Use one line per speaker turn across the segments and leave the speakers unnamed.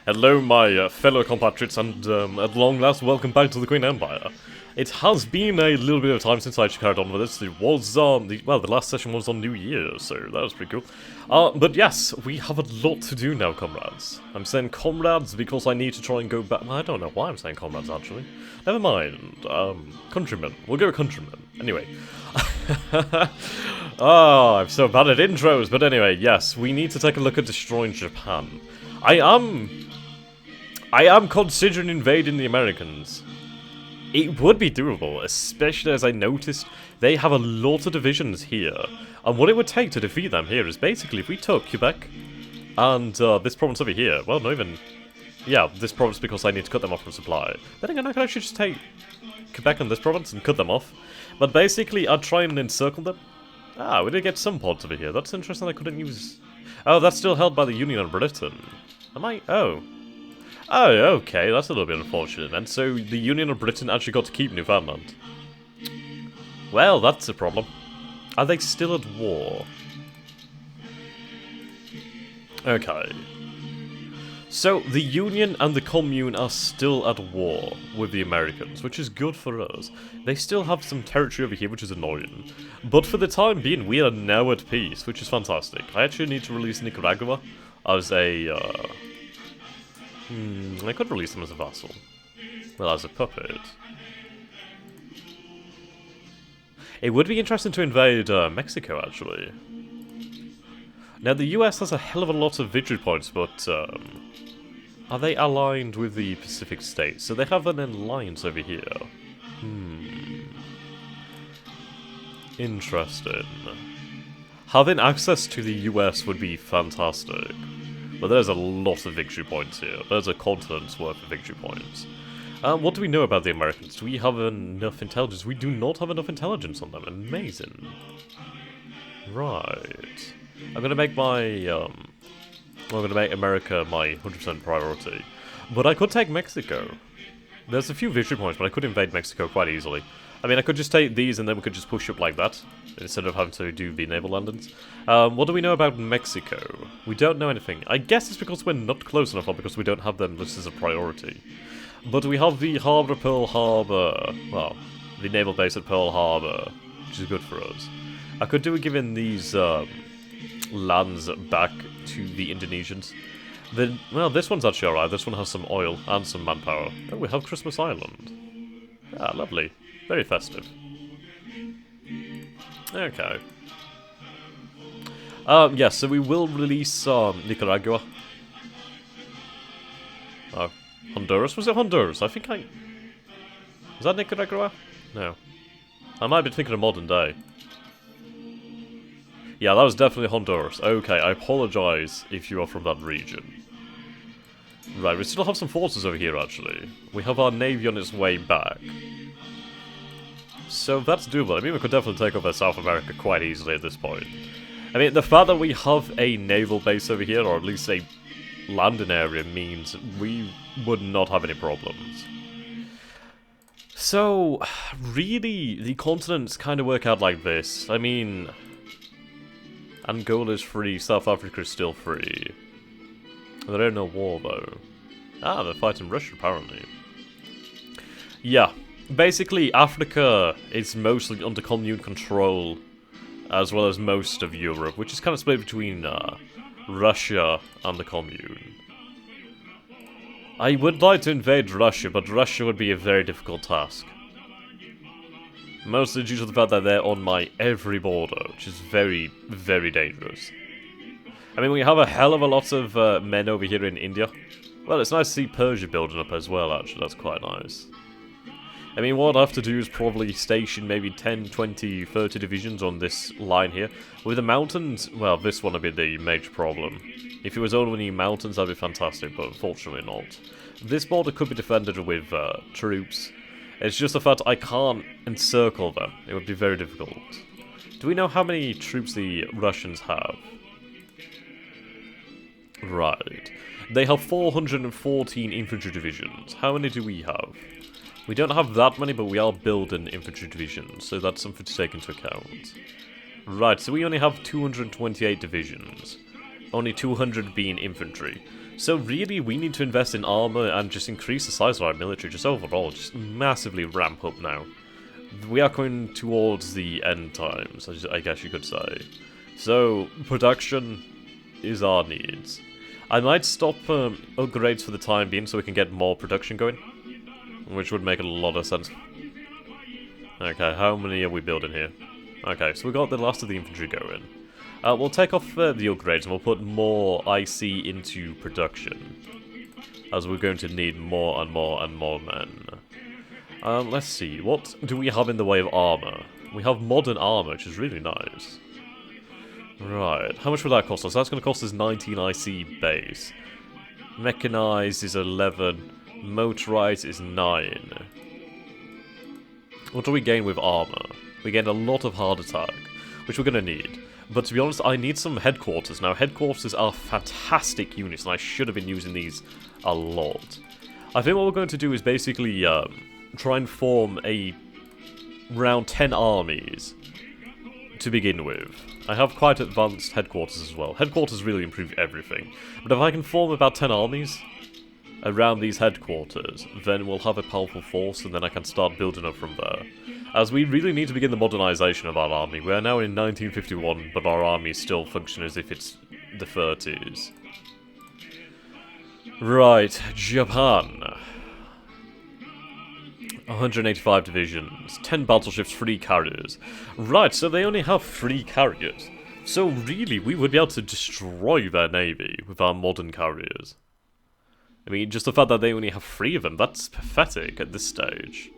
Hello, my fellow compatriots, and at long last, welcome back to the Queen Empire. It has been a little bit of time since I actually carried on with this. It was, the last session was on New Year, so that was pretty cool. But yes, we have a lot to do now, comrades. I'm saying comrades because I need to try and go back. Well, I don't know why I'm saying comrades, actually. Never mind. Countrymen. We'll go countrymen. Anyway. Oh, I'm so bad at intros, but anyway, yes, we need to take a look at destroying Japan. I am considering invading the Americans. It would be doable, especially as I noticed they have a lot of divisions here. And what it would take to defeat them here is basically if we took Quebec and this province over here. Well, not even... Yeah, this province because I need to cut them off from supply. Then again, I could actually just take Quebec and this province and cut them off. But basically, I'd try and encircle them. Ah, we did get some pods over here. That's interesting I couldn't use... Oh, that's still held by the Union of Britain. Am I... Oh. Oh, okay, that's a little bit unfortunate then. So, the Union of Britain actually got to keep Newfoundland. Well, that's a problem. Are they still at war? Okay. So, the Union and the Commune are still at war with the Americans, which is good for us. They still have some territory over here, which is annoying. But for the time being, we are now at peace, which is fantastic. I actually need to release Nicaragua as a... I could release them as a vassal. Well, as a puppet. It would be interesting to invade Mexico, actually. Now, the US has a hell of a lot of victory points, but... are they aligned with the Pacific States? So they have an alliance over here. Interesting. Having access to the US would be fantastic. But there's a lot of victory points here. There's a continent's worth of victory points. What do we know about the Americans? Do we have enough intelligence? We do not have enough intelligence on them. Amazing. Right. I'm gonna make my, I'm gonna make America my 100% priority. But I could take Mexico. There's a few victory points, but I could invade Mexico quite easily. I mean, I could just take these and then we could just push up like that, instead of having to do the naval landings. What do we know about Mexico? We don't know anything. I guess it's because we're not close enough, or because we don't have them listed as a priority. But we have the Harbour of Pearl Harbor, well, the naval base at Pearl Harbor, which is good for us. I could do with giving these lands back to the Indonesians. Then, well, this one's actually alright. This one has some oil and some manpower. Oh, we have Christmas Island. Ah, lovely. Very festive. Okay. Yes, so we will release Nicaragua. Honduras? Was it Honduras? I think I... Was that Nicaragua? No. I might be thinking of modern day. Yeah, that was definitely Honduras. Okay, I apologise if you are from that region. Right, we still have some forces over here, actually. We have our navy on its way back. So that's doable. I mean, we could definitely take over South America quite easily at this point. I mean, the fact that we have a naval base over here, or at least a landing area, means we would not have any problems. So, really, the continents kind of work out like this. I mean, Angola is free, South Africa is still free. They're in no war, though. Ah, they're fighting Russia, apparently. Yeah. Basically, Africa is mostly under commune control, as well as most of Europe, which is kind of split between Russia and the commune. I would like to invade Russia, but Russia would be a very difficult task. Mostly due to the fact that they're on my every border, which is very, very dangerous. I mean, we have a hell of a lot of men over here in India. Well, it's nice to see Persia building up as well, actually, that's quite nice. I mean, what I'd have to do is probably station maybe 10, 20, 30 divisions on this line here. With the mountains, well, this one would be the major problem. If it was only mountains, that'd be fantastic, but unfortunately not. This border could be defended with troops. It's just the fact I can't encircle them. It would be very difficult. Do we know how many troops the Russians have? Right. They have 414 infantry divisions. How many do we have? We don't have that many, but we are building infantry divisions, so that's something to take into account. Right, so we only have 228 divisions. Only 200 being infantry. So really, we need to invest in armor and just increase the size of our military, just overall, just massively ramp up now. We are coming towards the end times, I guess you could say. So, production is our needs. I might stop upgrades for the time being so we can get more production going, which would make a lot of sense. Okay, how many are we building here? Okay, so we got the last of the infantry going. We'll take off the upgrades and we'll put more IC into production, as we're going to need more and more and more men. Let's see, what do we have in the way of armor? We have modern armor, which is really nice. Right, how much will that cost us? That's going to cost us 19 IC base. Mechanized is 11. Motorized is 9. What do we gain with armor? We gain a lot of hard attack, which we're going to need. But to be honest, I need some headquarters. Now, headquarters are fantastic units, and I should have been using these a lot. I think what we're going to do is basically try and form around 10 armies to begin with. I have quite advanced headquarters as well. Headquarters really improve everything. But if I can form about 10 armies around these headquarters, then we'll have a powerful force, and then I can start building up from there. As we really need to begin the modernization of our army. We are now in 1951, but our army still functions as if it's the 30s. Right, Japan. 185 divisions, 10 battleships, 3 carriers. Right, so they only have 3 carriers. So really, we would be able to destroy their navy with our modern carriers. I mean, just the fact that they only have 3 of them, that's pathetic at this stage.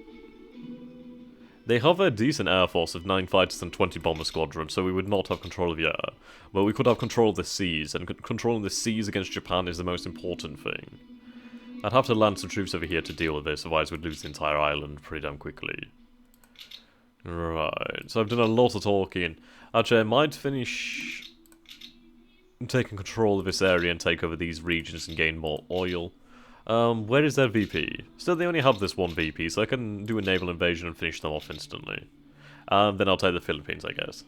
They have a decent air force of 9 fighters and 20 bomber squadrons, so we would not have control of the air. But we could have control of the seas, and controlling the seas against Japan is the most important thing. I'd have to land some troops over here to deal with this, otherwise we'd lose the entire island pretty damn quickly. Right, so I've done a lot of talking. Actually, I might finish taking control of this area and take over these regions and gain more oil. Where is their VP? Still, they only have this one VP, so I can do a naval invasion and finish them off instantly. Then I'll take the Philippines, I guess.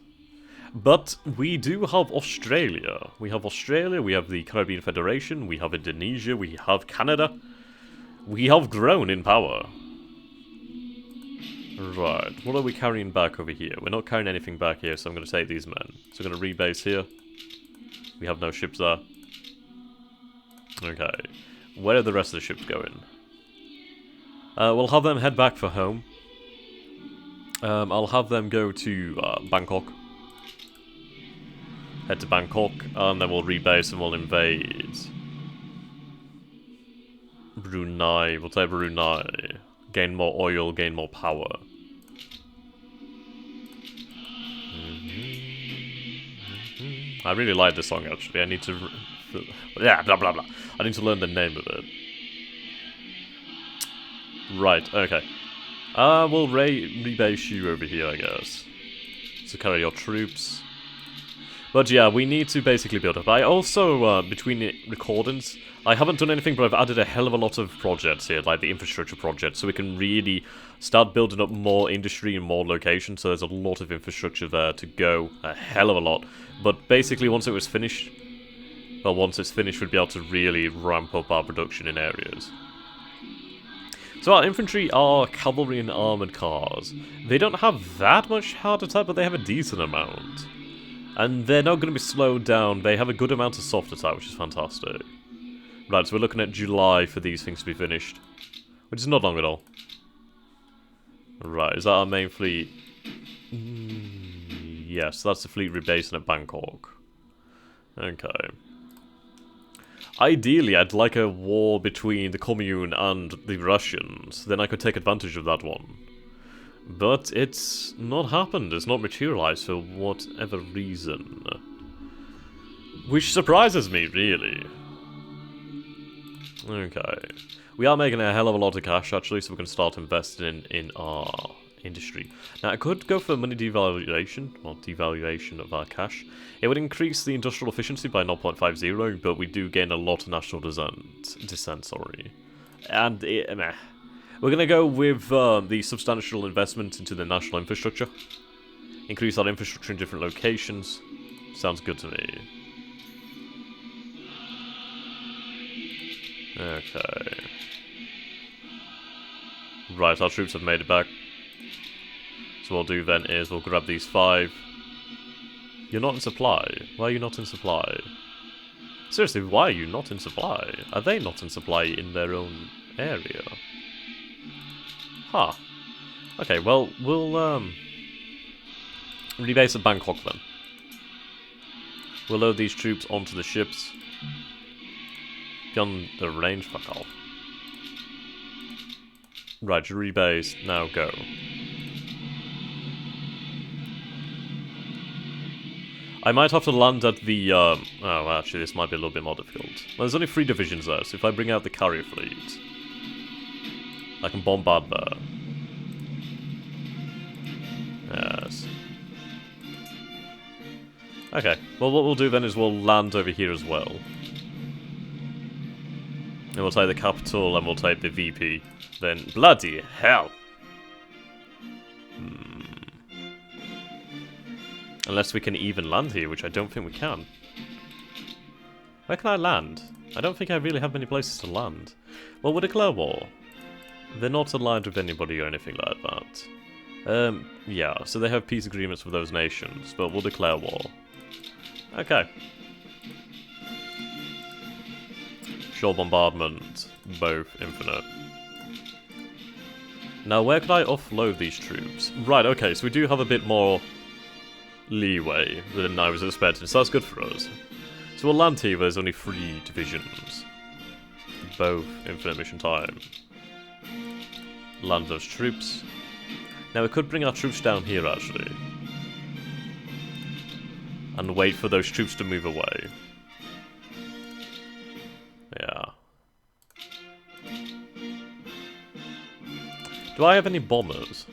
But we do have Australia. We have Australia, we have the Caribbean Federation, we have Indonesia, we have Canada. We have grown in power. Right, what are we carrying back over here? We're not carrying anything back here, so I'm going to take these men. So I'm going to rebase here. We have no ships there. Okay. Where are the rest of the ships going? We'll have them head back for home. I'll have them go to Bangkok. Head to Bangkok, and then we'll rebase and we'll invade Brunei. We'll take Brunei. Gain more oil, gain more power. I really like this song, actually. I need to... yeah, blah blah blah. I need to learn the name of it. Right, okay. We'll rebase you over here, I guess. So carry your troops. But yeah, we need to basically build up. I also, between the recordings, I haven't done anything, but I've added a hell of a lot of projects here, like the infrastructure project, so we can really start building up more industry in more locations, so there's a lot of infrastructure there to go, a hell of a lot. But basically, once it was finished, well, once it's finished, we'd be able to really ramp up our production in areas. So our infantry are cavalry and armoured cars. They don't have that much hard attack, but they have a decent amount. And they're not going to be slowed down. They have a good amount of soft attack, which is fantastic. Right, so we're looking at July for these things to be finished. Which is not long at all. Right, is that our main fleet? Yes, that's the fleet rebasing at Bangkok. Okay. Ideally, I'd like a war between the Commune and the Russians. Then I could take advantage of that one. But it's not happened. It's not materialized for whatever reason. Which surprises me, really. Okay. We are making a hell of a lot of cash, actually, so we can start investing in our industry. Now, I could go for money devaluation, or devaluation of our cash. It would increase the industrial efficiency by 0.50, but we do gain a lot of national dissent, sorry. And, meh. We're going to go with the substantial investment into the national infrastructure. Increase our infrastructure in different locations. Sounds good to me. Okay. Right, our troops have made it back. So what we'll do then is we'll grab these 5. You're not in supply. Why are you not in supply? Seriously, why are you not in supply? Are they not in supply in their own area? Huh. Okay, well, we'll, rebase at Bangkok then. We'll load these troops onto the ships. Beyond the range, fuck off. Right, rebase, now go. I might have to land at the, oh, actually, this might be a little bit more difficult. Well, there's only 3 divisions there, so if I bring out the carrier fleet, I can bombard there. Yes. Okay, well, what we'll do then is we'll land over here as well. And we'll take the capital, and we'll take the VP. Then, bloody hell! Unless we can even land here, which I don't think we can. Where can I land? I don't think I really have many places to land. Well, we'll declare war. They're not aligned with anybody or anything like that. Yeah, so they have peace agreements with those nations, but we'll declare war. Okay. Shore bombardment, both infinite. Now, where can I offload these troops? Right, okay, so we do have a bit more leeway than I was expecting, so that's good for us. So we'll land here where there's only 3 divisions. Both infinite mission time. Land those troops. Now we could bring our troops down here actually. And wait for those troops to move away. Yeah. Do I have any bombers?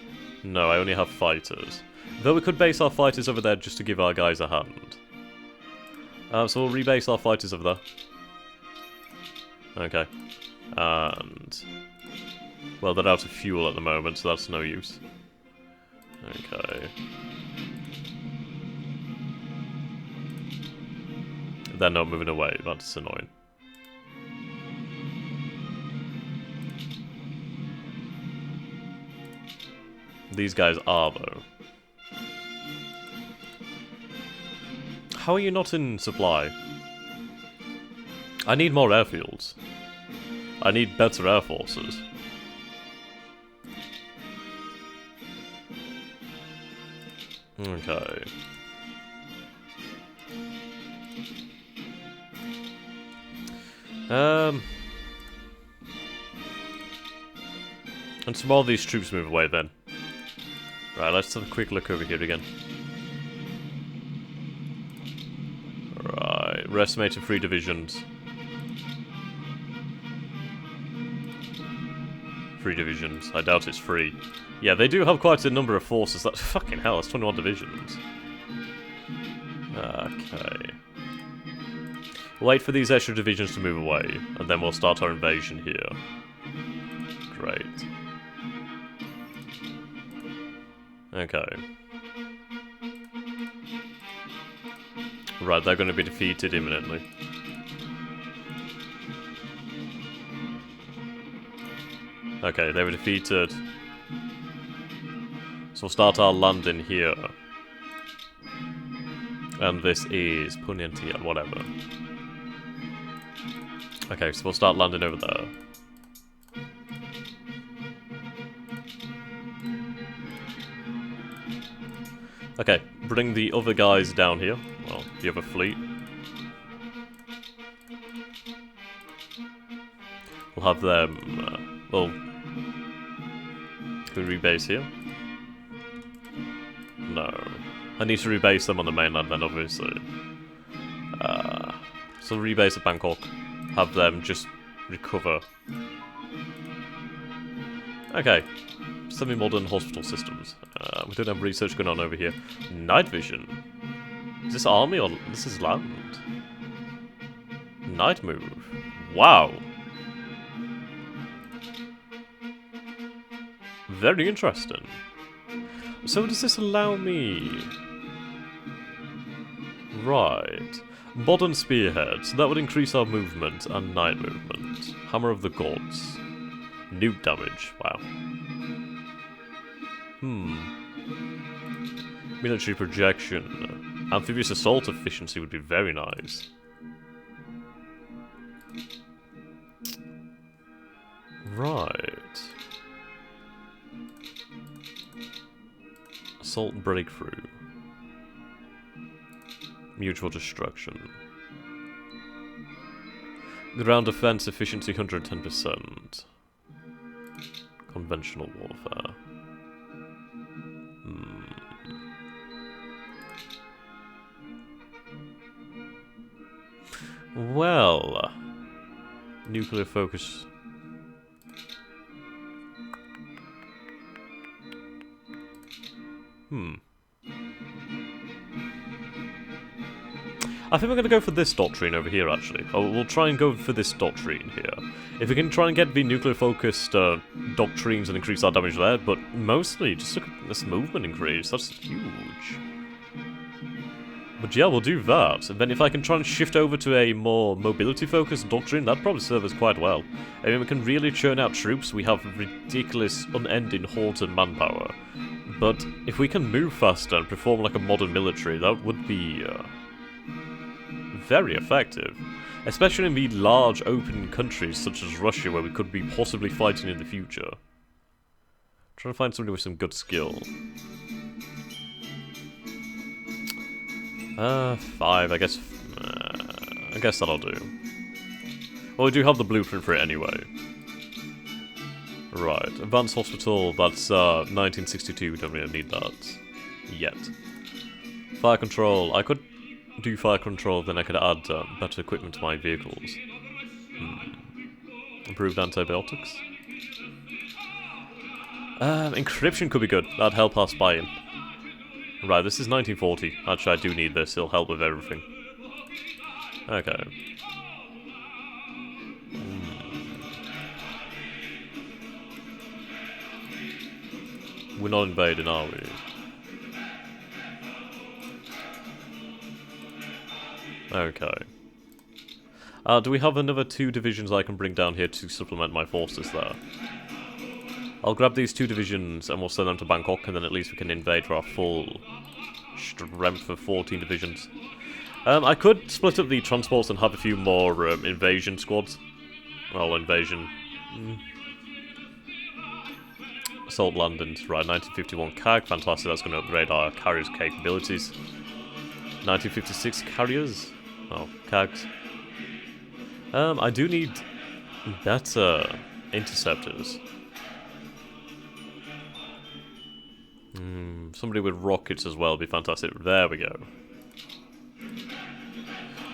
No, I only have fighters. Though we could base our fighters over there just to give our guys a hand. So we'll rebase our fighters over there. Okay. And... well, they're out of fuel at the moment, so that's no use. Okay. They're not moving away, that's annoying. These guys are, though. How are you not in supply? I need more airfields. I need better air forces. Okay. And some more of these troops move away then. Right, let's have a quick look over here again. Right, we're estimating 3 divisions. 3 divisions. I doubt it's 3. Yeah, they do have quite a number of forces. That fucking hell, that's 21 divisions. Okay. Wait for these extra divisions to move away, and then we'll start our invasion here. Great. Okay. Right, they're going to be defeated imminently. Okay, they were defeated. So we'll start our landing here. And this is Punyantia, whatever. Okay, so we'll start landing over there. Okay, bring the other guys down here. Well, the other fleet. We'll have them, well... can we rebase here? No. I need to rebase them on the mainland then, obviously. So rebase at Bangkok. Have them just recover. Okay. Semi-modern hospital systems. We don't have research going on over here. Night vision. Is this army or this is land? Night move. Wow. Very interesting. So does this allow me... right. Modern spearhead, so that would increase our movement and night movement. Hammer of the gods. Nuke damage, wow. Military projection. Amphibious assault efficiency would be very nice. Right. Assault breakthrough. Mutual destruction. Ground defense efficiency 110%. Conventional warfare. Well, nuclear focus. I think we're going to go for this doctrine over here, actually. Oh, we'll try and go for this doctrine here. If we can try and get the nuclear-focused doctrines and increase our damage there, but mostly, just look at this movement increase. That's huge. But yeah, we'll do that. And then if I can try and shift over to a more mobility-focused doctrine, that'd probably serve us quite well. I mean, we can really churn out troops. We have ridiculous, unending hordes and manpower. But if we can move faster and perform like a modern military, that would be very effective. Especially in the large, open countries such as Russia, where we could be possibly fighting in the future. Trying to find somebody with some good skill. 5, I guess that'll do. Well, we do have the blueprint for it anyway. Right, advanced hospital, that's 1962, don't really need that yet. Fire control, I could do fire control, then I could add better equipment to my vehicles. Improved antibiotics. Encryption could be good, that'd help our spying. Right, this is 1940. Actually, I do need this. It'll help with everything. Okay. We're not invading, are we? Okay. Do we have another 2 divisions I can bring down here to supplement my forces there? I'll grab these 2 divisions and we'll send them to Bangkok, and then at least we can invade for our full strength of 14 divisions. I could split up the transports and have a few more invasion squads. Well, invasion. Assault landings. Right, 1951 CAG, fantastic, that's going to upgrade our carriers' capabilities. 1956 carriers. Oh, CAGs. I do need better interceptors. Somebody with rockets as well would be fantastic. There we go.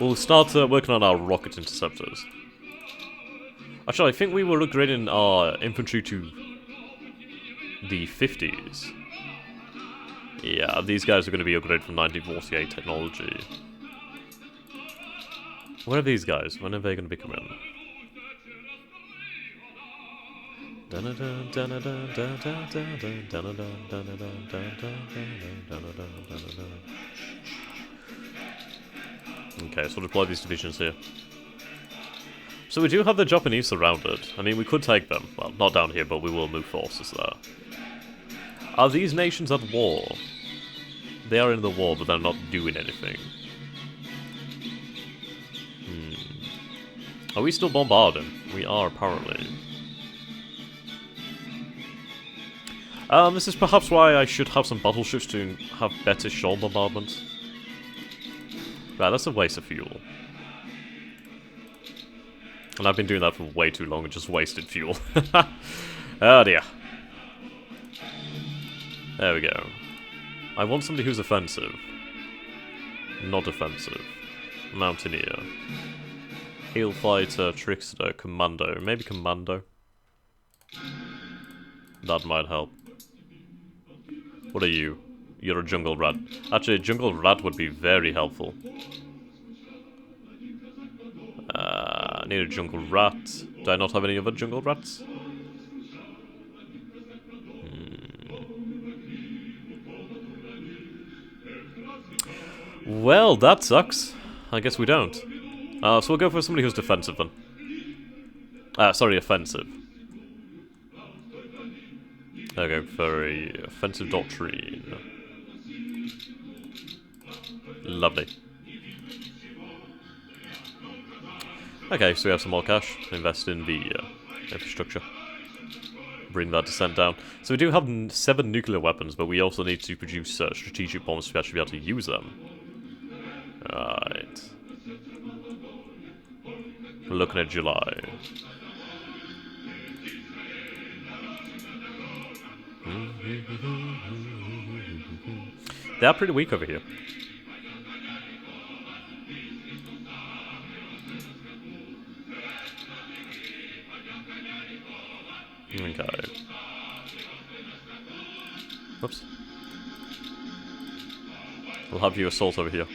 We'll start working on our rocket interceptors. Actually, I think we were upgrading our infantry to the 50s. Yeah, these guys are going to be upgraded from 1948 technology. Where are these guys? When are they going to be coming? Okay, so we'll deploy these divisions here. So we do have the Japanese surrounded. I mean, we could take them. Well, not down here, but we will move forces there. Are these nations at war? They are in the war, but they're not doing anything. Are we still bombarding? We are, apparently. This is perhaps why I should have some battleships to have better shoal bombardment. Right, that's a waste of fuel. And I've been doing that for way too long and just wasted fuel. Oh dear. There we go. I want somebody who's offensive. Not offensive. Mountaineer. Heel fighter, trickster, commando. Maybe commando. That might help. What are you? You're a jungle rat. Actually, a jungle rat would be very helpful. I need a jungle rat. Do I not have any other jungle rats? Well, that sucks. I guess we don't. So we'll go for somebody who's defensive then. Sorry, offensive. I'll go for a offensive doctrine. Lovely. Okay, so we have some more cash to invest in the infrastructure. Bring that descent down. So we do have 7 nuclear weapons, but we also need to produce strategic bombs to actually be able to use them. Right. We're looking at July. They are pretty weak over here. Okay. Whoops. We'll have you assault over here.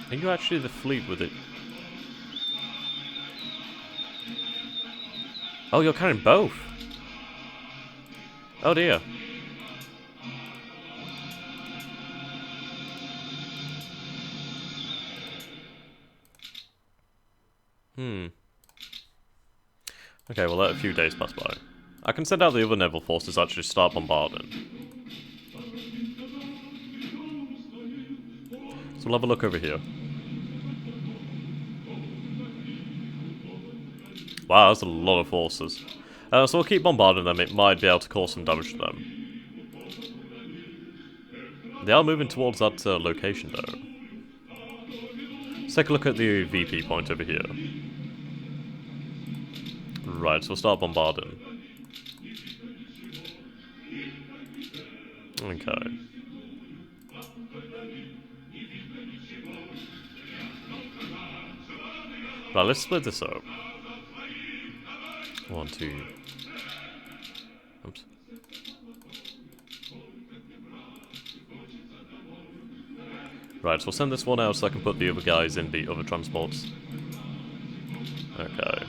Are you actually the fleet with it? Oh, you're carrying both? Oh dear. Okay, we'll let a few days pass by. I can send out the other naval forces to actually start bombarding. So we'll have a look over here. Wow, that's a lot of forces. So we'll keep bombarding them, it might be able to cause some damage to them. They are moving towards that location though. Let's take a look at the VP point over here. Right, so we'll start bombarding. Okay. Right, let's split this up. 1, 2. Oops. Right, so we'll send this one out so I can put the other guys in the other transports. Okay.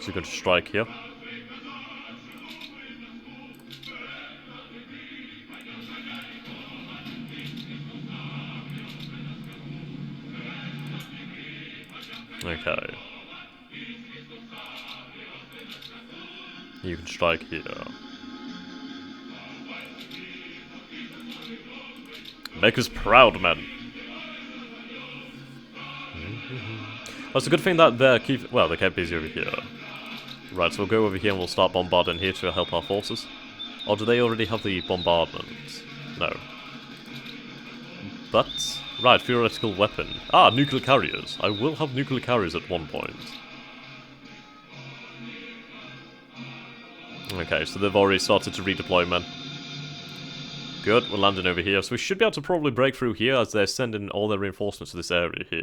So we're going to strike here. Okay. You can strike here. Make us proud, men. Well, it's a good thing that they kept busy over here. Right, so we'll go over here and we'll start bombarding here to help our forces. Or do they already have the bombardment? No. But, right, theoretical weapon. Ah, nuclear carriers. I will have nuclear carriers at one point. Okay, so they've already started to redeploy men. Good, we're landing over here. So we should be able to probably break through here as they're sending all their reinforcements to this area here.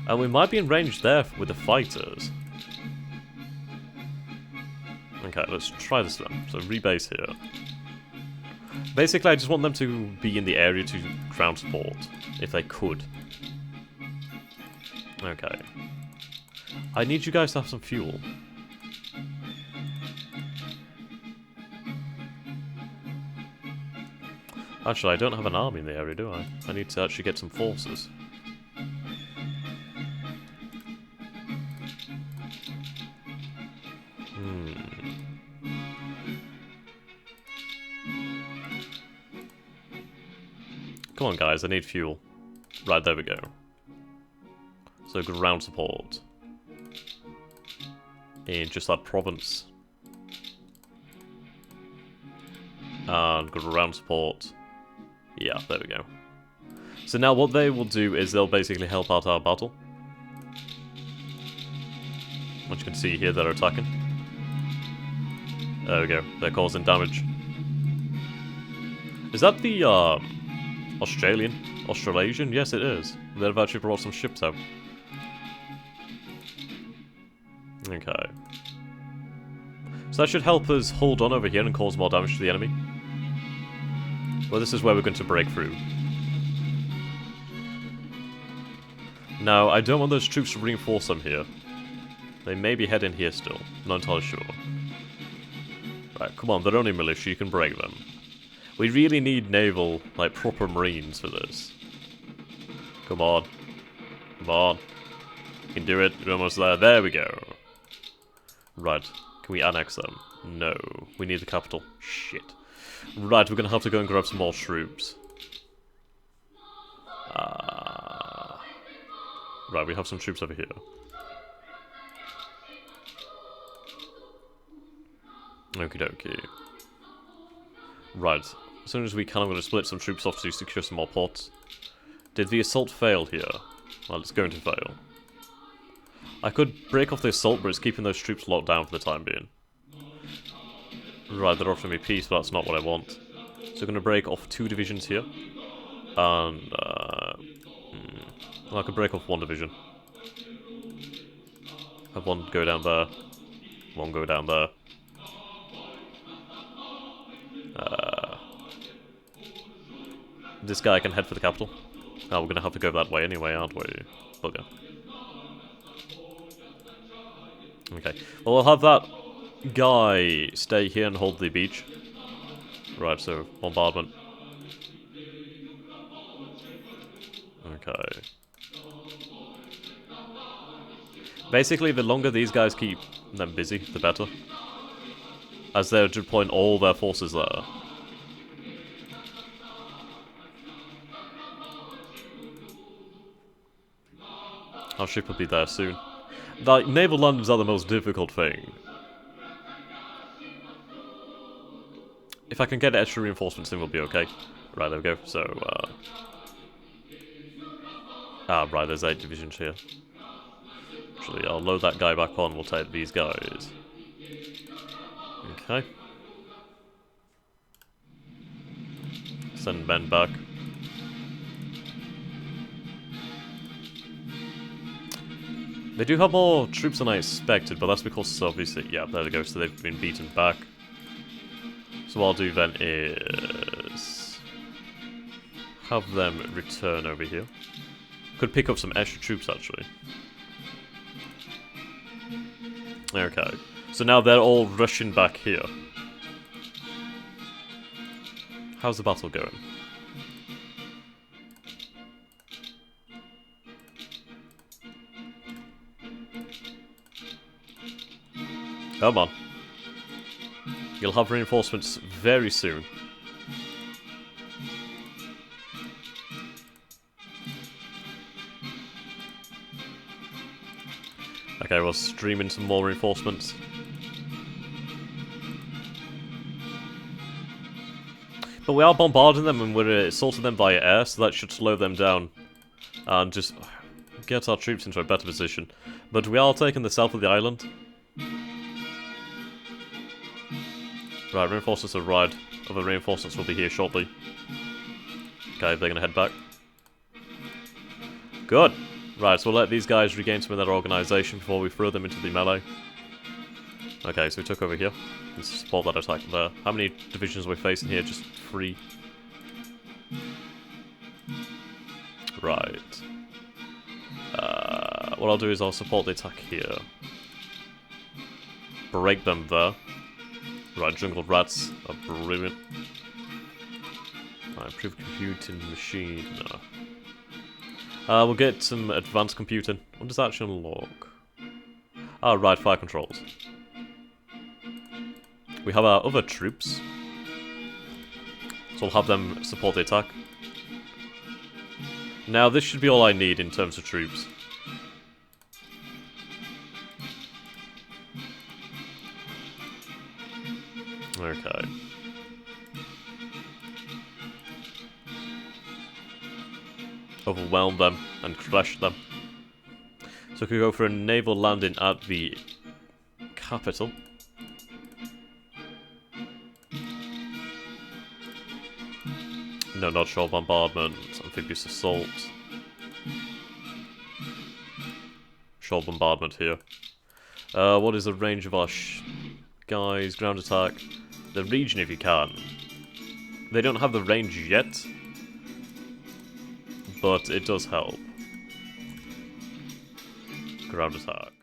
And we might be in range there with the fighters. Okay, let's try this then. So rebase here. Basically, I just want them to be in the area to ground support, if they could. Okay. I need you guys to have some fuel. Actually, I don't have an army in the area, do I? I need to actually get some forces. Come on, guys, I need fuel. Right, there we go. So, ground support. In just that province. And ground support. Yeah, there we go. So now what they will do is they'll basically help out our battle. As you can see here, they're attacking. There we go. They're causing damage. Is that the, Australasian? Yes, it is. They've actually brought some ships out. Okay. So that should help us hold on over here and cause more damage to the enemy. Well, this is where we're going to break through. Now, I don't want those troops to reinforce them here. They may be heading here still. Not entirely sure. Right, come on, they're only militia, you can break them. We really need naval, like, proper marines for this. Come on. Come on. You can do it, you're almost there. There we go. Right, can we annex them? No. We need the capital. Shit. Right, we're gonna have to go and grab some more troops. Right, we have some troops over here. Okie dokie. Right, as soon as we can, I'm going to split some troops off to secure some more ports. Did the assault fail here? Well, it's going to fail. I could break off the assault, but it's keeping those troops locked down for the time being. Right, they're offering me peace, but that's not what I want. So I'm going to break off 2 divisions here. And, well, I could break off 1 division. Have 1 go down there. 1 go down there. This guy can head for the capital. Oh, we're gonna have to go that way anyway, aren't we? Bugger. Okay. Well, we'll have that guy stay here and hold the beach. Right, so bombardment. Okay. Basically, the longer these guys keep them busy, the better. As they're deploying all their forces there. Our ship will be there soon. Like, naval landings are the most difficult thing. If I can get extra reinforcements, then we'll be okay. Right, there we go. So, right, there's 8 divisions here. Actually, I'll load that guy back on, we'll take these guys. Okay. Send men back. They do have more troops than I expected, but that's because obviously, yeah, there we go, so they've been beaten back. So what I'll do then is have them return over here. Could pick up some extra troops actually. Okay, so now they're all rushing back here. How's the battle going? Come on. You'll have reinforcements very soon. Okay, we'll stream in some more reinforcements. But we are bombarding them and we're assaulting them via air, so that should slow them down. And just get our troops into a better position. But we are taking the south of the island. Right, reinforcements have arrived. Other reinforcements will be here shortly. Okay, they're gonna head back. Good! Right, so we'll let these guys regain some of their organisation before we throw them into the melee. Okay, so we took over here. Let's support that attack there. How many divisions are we facing here? Just 3. Right. What I'll do is I'll support the attack here. Break them there. Right, jungle rats are brilliant. Right, improved computing machine. No. We'll get some advanced computing. What does that actually unlock? Ah, right, fire controls. We have our other troops. So we'll have them support the attack. Now, this should be all I need in terms of troops. Okay. Overwhelm them and crush them. So we could go for a naval landing at the capital. No, not shore bombardment. Amphibious assault. Shore bombardment here. What is the range of our guys? Ground attack. The region if you can. They don't have the range yet, but it does help. ground attack.